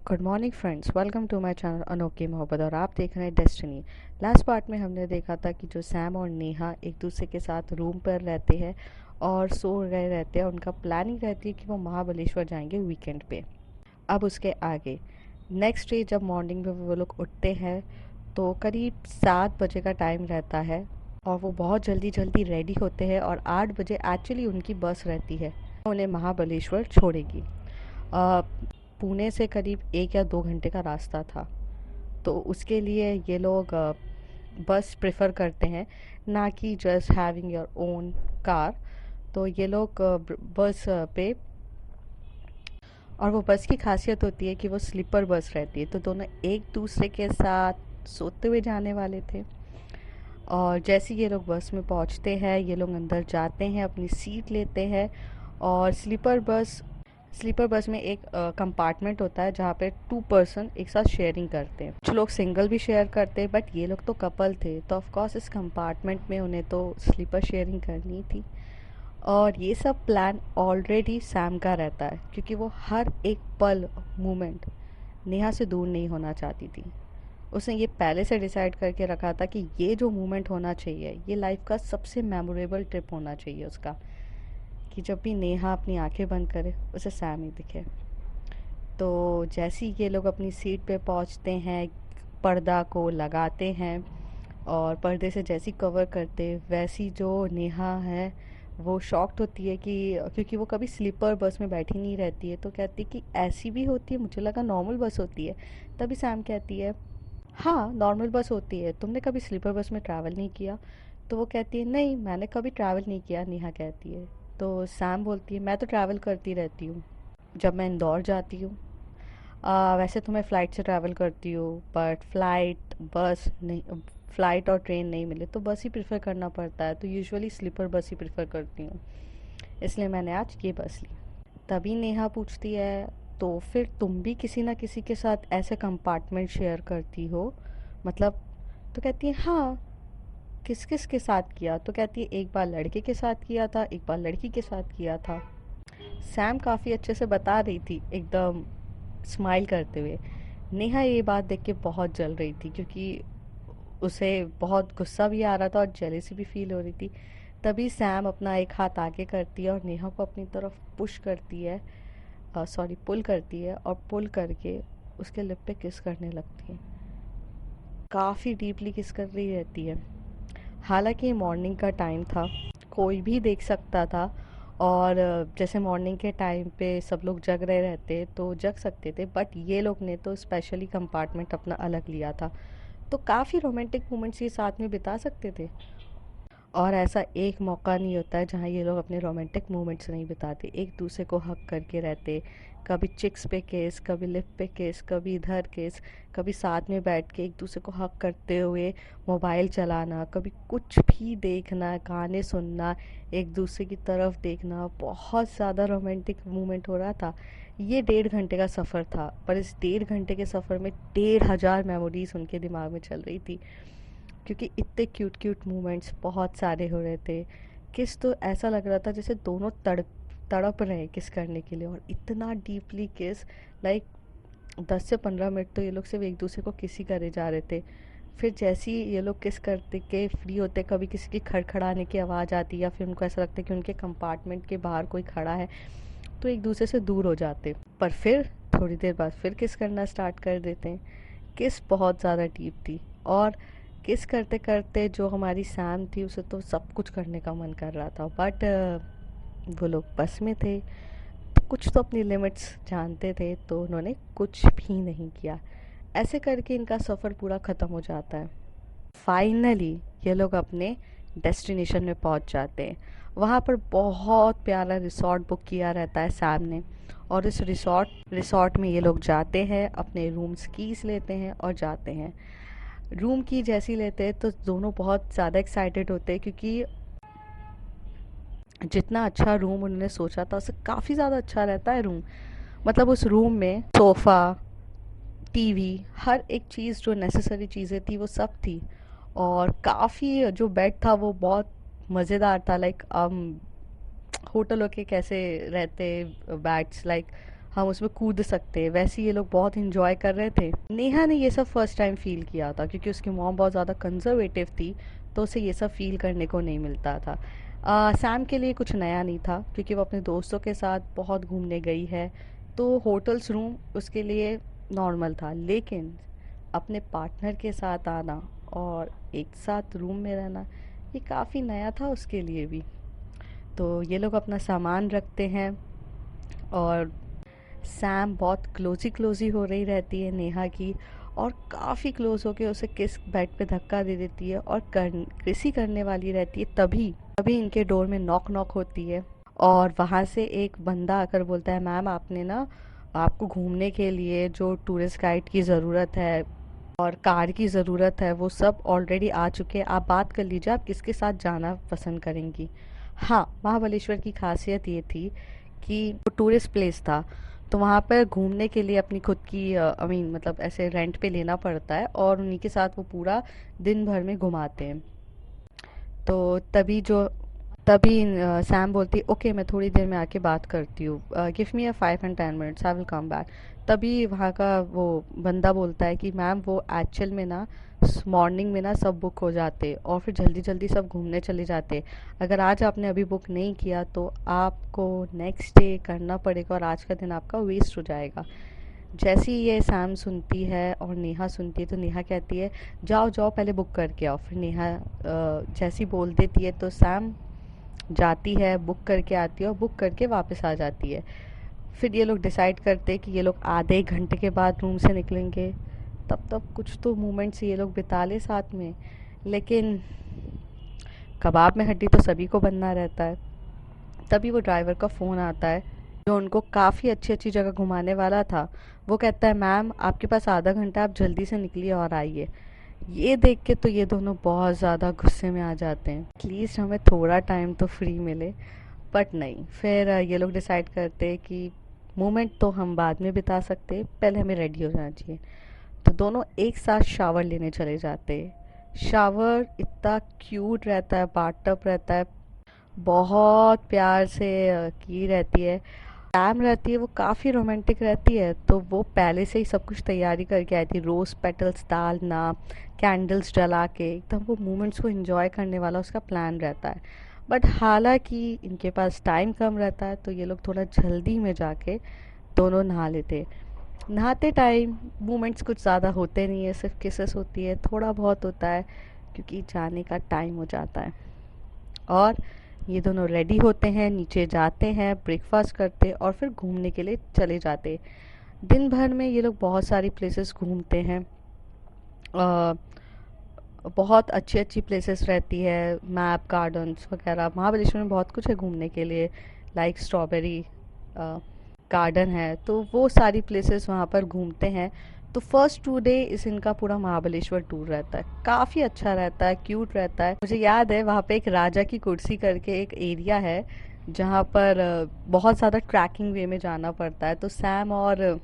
Good morning friends, welcome to my channel अनोखी मोहब्बत और आप देख रहे हैं डेस्टिनी। लास्ट पार्ट में हमने देखा था कि जो सैम और नेहा एक दूसरे के साथ रूम पर रहते हैं और सो गए रहते हैं। उनका प्लानिंग रहती है कि वो महाबलेश्वर जाएंगे वीकेंड पे। अब उसके आगे नेक्स्ट डे जब मॉर्निंग में वो लोग उठते हैं तो करीब 7 बजे का टाइम रहता है और वो बहुत जल्दी जल्दी रेडी होते हैं और 8 बजे एक्चुअली उनकी बस रहती है, उन्हें महाबलेश्वर छोड़ेगी। अ, पुणे से करीब 1 या 2 घंटे का रास्ता था, तो उसके लिए ये लोग बस प्रेफर करते हैं, ना कि just having your own car. तो ये लोग बस पे, और वो बस की खासियत होती है कि वो स्लीपर बस रहती है, तो दोनों एक दूसरे के साथ सोते हुए जाने वाले थे। और जैसे ये लोग बस में पहुंचते हैं, ये लोग अंदर जाते हैं, अपनी सीट लेते हैं। और स्लीपर बस में एक कंपार्टमेंट होता है जहाँ पे 2 पर्सन एक साथ शेयरिंग करते हैं। कुछ लोग सिंगल भी शेयर करते हैं, बट ये लोग तो कपल थे, तो ऑफ कोर्स इस कंपार्टमेंट में उन्हें तो स्लीपर शेयरिंग करनी थी। और ये सब प्लान ऑलरेडी सैम का रहता है, क्योंकि वो हर एक पल मोमेंट नेहा से दूर नहीं होना चाहती थी। उसने ये पहले से डिसाइड करके रखा था कि ये जो मोमेंट होना चाहिए, ये लाइफ का सबसे मेमोरेबल ट्रिप होना चाहिए उसका, कि जब भी नेहा अपनी आंखें बंद करे उसे सैम ही दिखे। तो जैसे ही ये लोग अपनी सीट पे पहुंचते हैं, पर्दा को लगाते हैं और पर्दे से जैसी कवर करते, वैसी जो नेहा है वो शॉक्ड होती है कि, क्योंकि वो कभी स्लीपर बस में बैठी नहीं रहती है, तो कहती है कि ऐसी भी होती है, मुझे लगा नॉर्मल बस होती है। तभी सैम कहती है, हाँ नॉर्मल बस होती है, तुमने कभी स्लीपर बस में ट्रैवल नहीं किया? तो वो कहती है, नहीं मैंने कभी ट्रैवल नहीं किया, नेहा कहती है। तो सैम बोलती है, मैं तो ट्रैवल करती रहती हूँ, जब मैं इंदौर जाती हूँ। वैसे तो मैं फ़्लाइट से ट्रैवल करती हूँ, बट फ़्लाइट और ट्रेन नहीं मिले तो बस ही प्रेफर करना पड़ता है, तो यूजुअली स्लीपर बस ही प्रेफर करती हूँ, इसलिए मैंने आज ये बस ली। तभी नेहा पूछती है, तो फिर तुम भी किसी ना किसी के साथ ऐसे कंपार्टमेंट शेयर करती हो, मतलब? तो कहती है, हाँ। किस किस के साथ किया? तो कहती है, एक बार लड़के के साथ किया था, एक बार लड़की के साथ किया था। सैम काफ़ी अच्छे से बता रही थी, एकदम स्माइल करते हुए। नेहा ये बात देख के बहुत जल रही थी, क्योंकि उसे बहुत गुस्सा भी आ रहा था और जेलेसी भी फील हो रही थी। तभी सैम अपना एक हाथ आगे करती है और नेहा को अपनी तरफ पुल करती है, और पुल करके उसके लिप पे किस करने लगती है। काफ़ी डीपली किस कर रही रहती है। हालांकि मॉर्निंग का टाइम था, कोई भी देख सकता था, और जैसे मॉर्निंग के टाइम पे सब लोग जग रहे रहते तो जग सकते थे, बट ये लोग ने तो स्पेशली कंपार्टमेंट अपना अलग लिया था, तो काफ़ी रोमांटिक मोमेंट्स ये साथ में बिता सकते थे। और ऐसा एक मौका नहीं होता है जहाँ ये लोग अपने रोमांटिक मोमेंट्स नहीं बिताते, एक दूसरे को हक करके रहते। कभी चिक्स पे केस, कभी लिप पे केस, कभी इधर केस, कभी साथ में बैठ के एक दूसरे को हक करते हुए मोबाइल चलाना, कभी कुछ भी देखना, गाने सुनना, एक दूसरे की तरफ देखना। बहुत ज़्यादा रोमांटिक मोमेंट हो रहा था। ये 1.5 घंटे का सफ़र था, पर इस 1.5 घंटे के सफ़र में 1,500 मेमोरीज उनके दिमाग में चल रही थी, क्योंकि इतने क्यूट क्यूट मोमेंट्स बहुत सारे हो रहे थे। किस तो ऐसा लग रहा था जैसे दोनों तड़प रहे किस करने के लिए, और इतना डीपली किस, लाइक 10 से 15 मिनट तो ये लोग सिर्फ एक दूसरे को किस ही करे जा रहे थे। फिर जैसे ही ये लोग किस करते के फ्री होते, कभी किसी की खड़खड़ाने की आवाज़ आती, या फिर उनको ऐसा लगता है कि उनके कंपार्टमेंट के बाहर कोई खड़ा है, तो एक दूसरे से दूर हो जाते, पर फिर थोड़ी देर बाद फिर किस करना स्टार्ट कर देते हैं। किस बहुत ज़्यादा डीप थी, और किस करते करते जो हमारी सैम थी उसे तो सब कुछ करने का मन कर रहा था, बट वो लोग बस में थे, तो कुछ तो अपनी लिमिट्स जानते थे, तो उन्होंने कुछ भी नहीं किया। ऐसे करके इनका सफ़र पूरा ख़त्म हो जाता है। फाइनली ये लोग अपने डेस्टिनेशन में पहुंच जाते हैं। वहाँ पर बहुत प्यारा रिसॉर्ट बुक किया रहता है सैम ने, और इस रिसॉर्ट में ये लोग जाते हैं, अपने रूम्स कीज़ लेते हैं और जाते हैं। रूम की जैसी लेते हैं तो दोनों बहुत ज़्यादा एक्साइटेड होते हैं, क्योंकि जितना अच्छा रूम उन्होंने सोचा था उससे काफ़ी ज़्यादा अच्छा रहता है रूम। मतलब उस रूम में सोफ़ा, टीवी, हर एक चीज़ जो नेसेसरी चीज़ें थी वो सब थी। और काफ़ी जो बेड था वो बहुत मज़ेदार था, लाइक होटलों के कैसे रहते बेड्स, लाइक हम उसमें कूद सकते हैं, वैसे ये लोग बहुत इंजॉय कर रहे थे। नेहा ने ये सब फर्स्ट टाइम फील किया था क्योंकि उसकी मॉम बहुत ज़्यादा कंजर्वेटिव थी, तो उसे ये सब फील करने को नहीं मिलता था। सैम के लिए कुछ नया नहीं था क्योंकि वो अपने दोस्तों के साथ बहुत घूमने गई है, तो होटल्स रूम उसके लिए नॉर्मल था। लेकिन अपने पार्टनर के साथ आना और एक साथ रूम में रहना, ये काफ़ी नया था उसके लिए भी। तो ये लोग अपना सामान रखते हैं और सैम बहुत क्लोजी क्लोजी हो रही रहती है नेहा की, और काफ़ी क्लोज होके उसे किस बेड पे धक्का दे देती है और किसी करने वाली रहती है। तभी तभी इनके डोर में नॉक नॉक होती है और वहाँ से एक बंदा आकर बोलता है, मैम आपने ना, आपको घूमने के लिए जो टूरिस्ट गाइड की ज़रूरत है और कार की ज़रूरत है वो सब ऑलरेडी आ चुके हैं, आप बात कर लीजिए आप किसके साथ जाना पसंद करेंगी। हाँ, महाबलेश्वर की खासियत ये थी कि वो टूरिस्ट प्लेस था, तो वहाँ पर घूमने के लिए अपनी खुद की मतलब ऐसे रेंट पे लेना पड़ता है और उन्हीं के साथ वो पूरा दिन भर में घुमाते हैं। तो तभी सैम बोलती ओके मैं थोड़ी देर में आके बात करती हूँ, give me a 5 and 10 minutes, I will come back. तभी वहाँ का वो बंदा बोलता है कि मैम वो एक्चुअल में ना मॉर्निंग में ना सब बुक हो जाते और फिर जल्दी जल्दी सब घूमने चले जाते। अगर आज आपने अभी बुक नहीं किया तो आपको नेक्स्ट डे करना पड़ेगा और आज का दिन आपका वेस्ट हो जाएगा। जैसे ही ये सैम सुनती है और नेहा सुनती है तो नेहा कहती है जाओ जाओ पहले बुक करके आओ। फिर नेहा जैसी बोल देती है तो सैम जाती है, बुक करके आती है और बुक करके वापस आ जाती है। फिर ये लोग डिसाइड करते हैं कि ये लोग आधे एक घंटे के बाद रूम से निकलेंगे, तब तब कुछ तो मोमेंट्स ये लोग बिता ले साथ में। लेकिन कबाब में हड्डी तो सभी को बनना रहता है। तभी वो ड्राइवर का फ़ोन आता है जो उनको काफ़ी अच्छी अच्छी जगह घुमाने वाला था। वो कहता है मैम आपके पास आधा घंटा, आप जल्दी से निकलिए और आइए। ये देख के तो ये दोनों बहुत ज़्यादा गुस्से में आ जाते हैं, एटलीस्ट हमें थोड़ा टाइम तो फ्री मिले। बट नहीं, फिर ये लोग डिसाइड करते हैं कि मोमेंट तो हम बाद में बिता सकते हैं, पहले हमें रेडी हो जाना चाहिए। तो दोनों एक साथ शावर लेने चले जाते हैं। शावर इतना क्यूट रहता है, बाथटब रहता है, बहुत प्यार से की रहती है। सैम रहती है वो काफ़ी रोमांटिक रहती है, तो वो पहले से ही सब कुछ तैयारी करके आई थी, रोज़ पेटल्स डालना, कैंडल्स जला के एकदम वो मोमेंट्स को एंजॉय करने वाला उसका प्लान रहता है। बट हालांकि इनके पास टाइम कम रहता है तो ये लोग थोड़ा जल्दी में जाके दोनों नहा लेते। नहाते टाइम मोमेंट्स कुछ ज़्यादा होते नहीं है, सिर्फ किसेस होती है, थोड़ा बहुत होता है क्योंकि जाने का टाइम हो जाता है। और ये दोनों रेडी होते हैं, नीचे जाते हैं, ब्रेकफास्ट करते और फिर घूमने के लिए चले जाते। दिन भर में ये लोग बहुत सारी प्लेसेस घूमते हैं। अ, बहुत अच्छी अच्छी प्लेसेस रहती है, मैप गार्डन्स वगैरह। महाबलेश्वर में बहुत कुछ है घूमने के लिए, लाइक स्ट्रॉबेरी गार्डन है, तो वो सारी प्लेसेस वहाँ पर घूमते हैं। तो फर्स्ट 2 डे इस इनका पूरा महाबलेश्वर टूर रहता है, काफ़ी अच्छा रहता है, क्यूट रहता है। मुझे याद है वहाँ पे एक राजा की कुर्सी करके एक एरिया है जहाँ पर बहुत ज़्यादा ट्रैकिंग वे में जाना पड़ता है, तो सैम और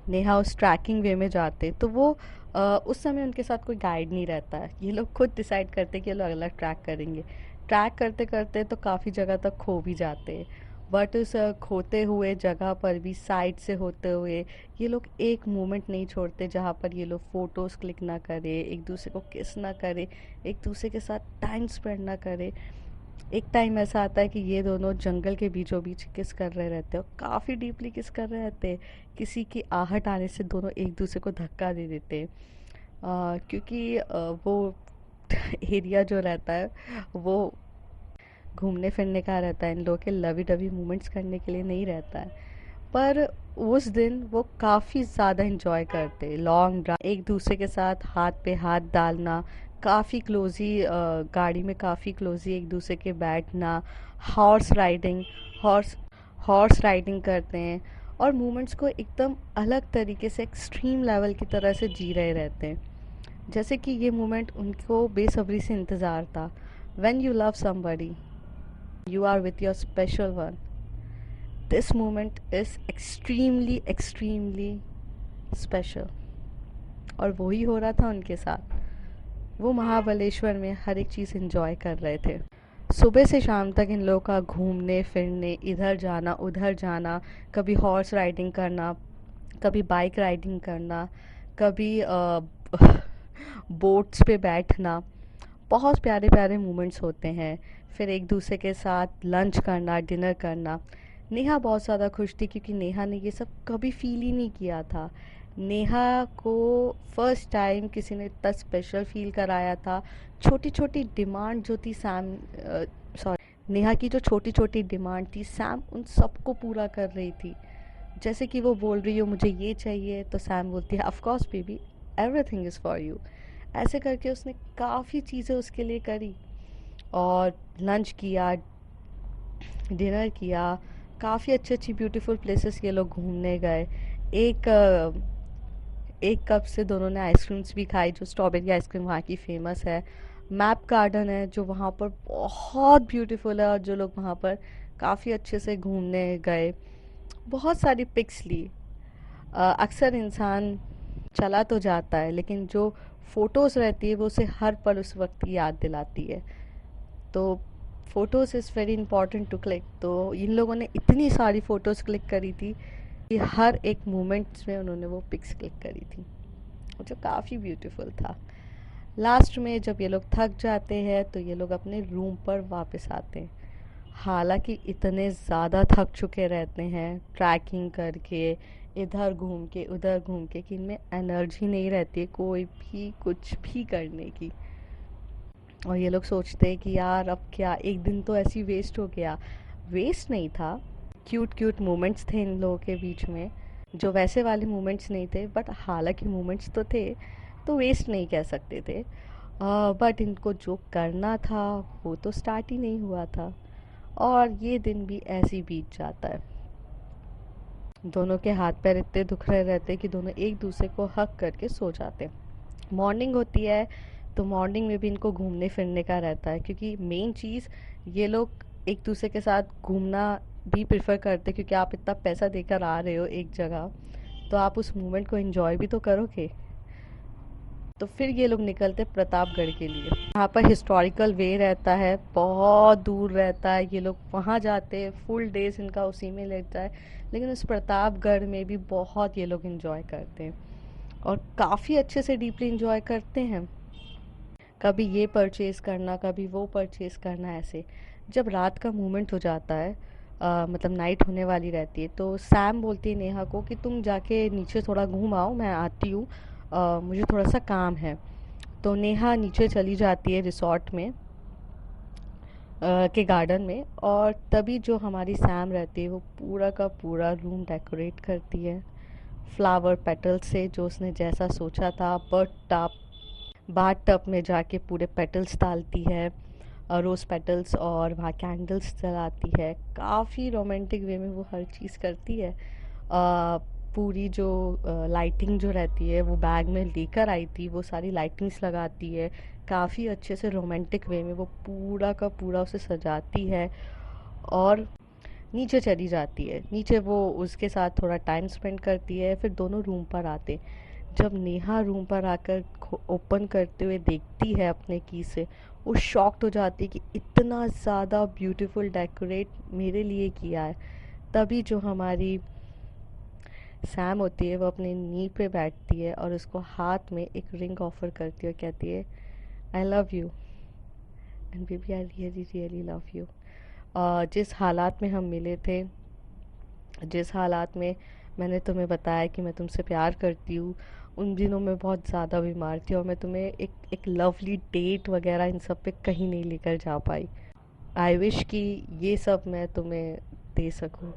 नेहा उस ट्रैकिंग वे में जाते। तो वो उस समय उनके साथ कोई गाइड नहीं रहता है, ये लोग खुद डिसाइड करते कि ये लोग अगला ट्रैक करेंगे। ट्रैक करते करते तो काफ़ी जगह तक खो भी जाते हैं, बट उस खोते हुए जगह पर भी साइड से होते हुए ये लोग एक मोमेंट नहीं छोड़ते जहाँ पर ये लोग फ़ोटोज़ क्लिक ना करे, एक दूसरे को किस ना करे, एक दूसरे के साथ टाइम स्पेंड ना करे। एक टाइम ऐसा आता है कि ये दोनों जंगल के बीचों बीच किस कर रहे रहते हैं और काफ़ी डीपली किस कर रहे रहते हैं। किसी की आहट आने से दोनों एक दूसरे को धक्का दे देते हैं, क्योंकि वो एरिया जो रहता है वो घूमने फिरने का रहता है, इन लोगों के लवी डवी मोमेंट्स करने के लिए नहीं रहता है। पर उस दिन वो काफ़ी ज़्यादा इंजॉय करते, लॉन्ग ड्राइव, एक दूसरे के साथ हाथ पे हाथ डालना, काफ़ी क्लोजी गाड़ी में काफ़ी क्लोजी एक दूसरे के बैठना, horse riding, horse horse riding करते हैं और मोमेंट्स को एकदम अलग तरीके से एक्सट्रीम लेवल की तरह से जी रहे रहते हैं। जैसे कि ये मोमेंट उनको बेसब्री से इंतज़ार था। When you love somebody, you are with your special one, this moment is extremely special। और वही हो रहा था उनके साथ, वो महाबलेश्वर में हर एक चीज़ एंजॉय कर रहे थे। सुबह से शाम तक इन लोगों का घूमने फिरने, इधर जाना उधर जाना, कभी हॉर्स राइडिंग करना, कभी बाइक राइडिंग करना, कभी बोट्स पे बैठना। बहुत प्यारे प्यारे मोमेंट्स होते हैं। फिर एक दूसरे के साथ लंच करना, डिनर करना। नेहा बहुत ज़्यादा खुश थी क्योंकि नेहा ने ये सब कभी फील ही नहीं किया था। नेहा को फर्स्ट टाइम किसी ने इतना स्पेशल फील कराया था। छोटी छोटी डिमांड जो थी सैम, सॉरी, नेहा की जो छोटी छोटी डिमांड थी, सैम उन सबको पूरा कर रही थी। जैसे कि वो बोल रही हो मुझे ये चाहिए, तो सैम बोलती है of course baby, everything is for you. ऐसे करके उसने काफ़ी चीज़ें उसके लिए करी। और लंच किया, डिनर किया, काफ़ी अच्छी अच्छी ब्यूटीफुल प्लेसेस ये लोग घूमने गए। एक एक कप से दोनों ने आइसक्रीम्स भी खाई, जो स्ट्रॉबेरी आइसक्रीम वहाँ की फ़ेमस है। मैप गार्डन है जो वहाँ पर बहुत ब्यूटीफुल है, और जो लोग वहाँ पर काफ़ी अच्छे से घूमने गए। बहुत सारी पिक्स ली। अक्सर इंसान चला तो जाता है, लेकिन जो फ़ोटोज़ रहती है वो उसे हर पल उस वक्त की याद दिलाती है। तो photos is very important to click. तो इन लोगों ने इतनी सारी फ़ोटोज़ क्लिक करी थी कि हर एक मोमेंट्स में उन्होंने वो पिक्स क्लिक करी थी, जो काफ़ी ब्यूटीफुल था। लास्ट में जब ये लोग थक जाते हैं तो ये लोग अपने रूम पर वापस आते हैं। हालांकि इतने ज़्यादा थक चुके रहते हैं ट्रैकिंग करके, इधर घूम के उधर घूम के, कि इनमें एनर्जी नहीं रहती है कोई भी कुछ भी करने की। और ये लोग सोचते हैं कि यार अब क्या, एक दिन तो ऐसी वेस्ट हो गया। वेस्ट नहीं था, क्यूट क्यूट मोमेंट्स थे इन लोगों के बीच में, जो वैसे वाले मोमेंट्स नहीं थे, बट हालांकि मोमेंट्स तो थे, तो वेस्ट नहीं कह सकते थे। बट इनको जो करना था वो तो स्टार्ट ही नहीं हुआ था, और ये दिन भी ऐसे ही बीत जाता है। दोनों के हाथ पैर इतने दुख रहे रहते कि दोनों एक दूसरे को हक करके सो जाते। मॉर्निंग होती है तो मॉर्निंग में भी इनको घूमने फिरने का रहता है, क्योंकि मेन चीज़ ये लोग एक दूसरे के साथ घूमना भी प्रेफर करते, क्योंकि आप इतना पैसा देकर आ रहे हो एक जगह, तो आप उस मोमेंट को एंजॉय भी तो करोगे। तो फिर ये लोग निकलते प्रतापगढ़ के लिए। यहाँ पर हिस्टोरिकल वे रहता है, बहुत दूर रहता है, ये लोग वहाँ जाते हैं, फुल डेज इनका उसी में लगता है। लेकिन उस प्रतापगढ़ में भी बहुत ये लोग इंजॉय करते हैं, और काफ़ी अच्छे से डीपली इंजॉय करते हैं। कभी ये परचेज़ करना, कभी वो परचेज़ करना, ऐसे। जब रात का मोमेंट हो जाता है, मतलब नाइट होने वाली रहती है, तो सैम बोलती है नेहा को कि तुम जाके नीचे थोड़ा घूम आओ, मैं आती हूँ, मुझे थोड़ा सा काम है। तो नेहा नीचे चली जाती है रिसॉर्ट में, के गार्डन में, और तभी जो हमारी सैम रहती है वो पूरा का पूरा रूम डेकोरेट करती है फ्लावर पेटल से, जो उसने जैसा सोचा था। बाथ टब में जाके पूरे पेटल्स डालती है, रोज़ पेटल्स, और वहाँ कैंडल्स जलाती है। काफ़ी रोमांटिक वे में वो हर चीज़ करती है। पूरी जो लाइटिंग जो रहती है वो बैग में लेकर आई थी, वो सारी लाइटिंग्स लगाती है। काफ़ी अच्छे से रोमांटिक वे में वो पूरा का पूरा उसे सजाती है, और नीचे चली जाती है। नीचे वो उसके साथ थोड़ा टाइम स्पेंड करती है, फिर दोनों रूम पर आते। जब नेहा रूम पर आकर ओपन करते हुए देखती है अपने की से, वो शॉक्ड हो जाती है कि इतना ज़्यादा ब्यूटीफुल डेकोरेट मेरे लिए किया है। तभी जो हमारी सैम होती है वो अपने नी पे बैठती है और उसको हाथ में एक रिंग ऑफर करती है, और कहती है I love you, and baby I really really love you. जिस हालात में हम मिले थे, जिस हालात में मैंने तुम्हें बताया कि मैं तुमसे प्यार करती हूँ, उन दिनों मैं बहुत ज़्यादा बीमार थी, और मैं तुम्हें एक लवली डेट वगैरह इन सब पे कहीं नहीं लेकर जा पाई। आई विश कि ये सब मैं तुम्हें दे सकूँ।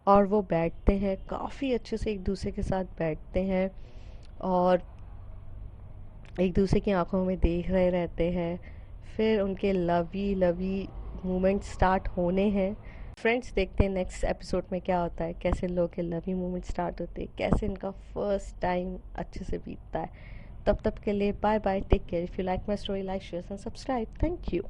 और वो बैठते हैं, काफ़ी अच्छे से एक दूसरे के साथ बैठते हैं, और एक दूसरे की आंखों में देख रहे रहते हैं। फिर उनके लवी लवी मोमेंट स्टार्ट होने हैं। फ्रेंड्स, देखते हैं नेक्स्ट एपिसोड में क्या होता है, कैसे लोगों के लवी मोमेंट स्टार्ट होते हैं, कैसे इनका फर्स्ट टाइम अच्छे से बीतता है। तब तक के लिए bye bye, take care. If you like my story, like share and subscribe. Thank you.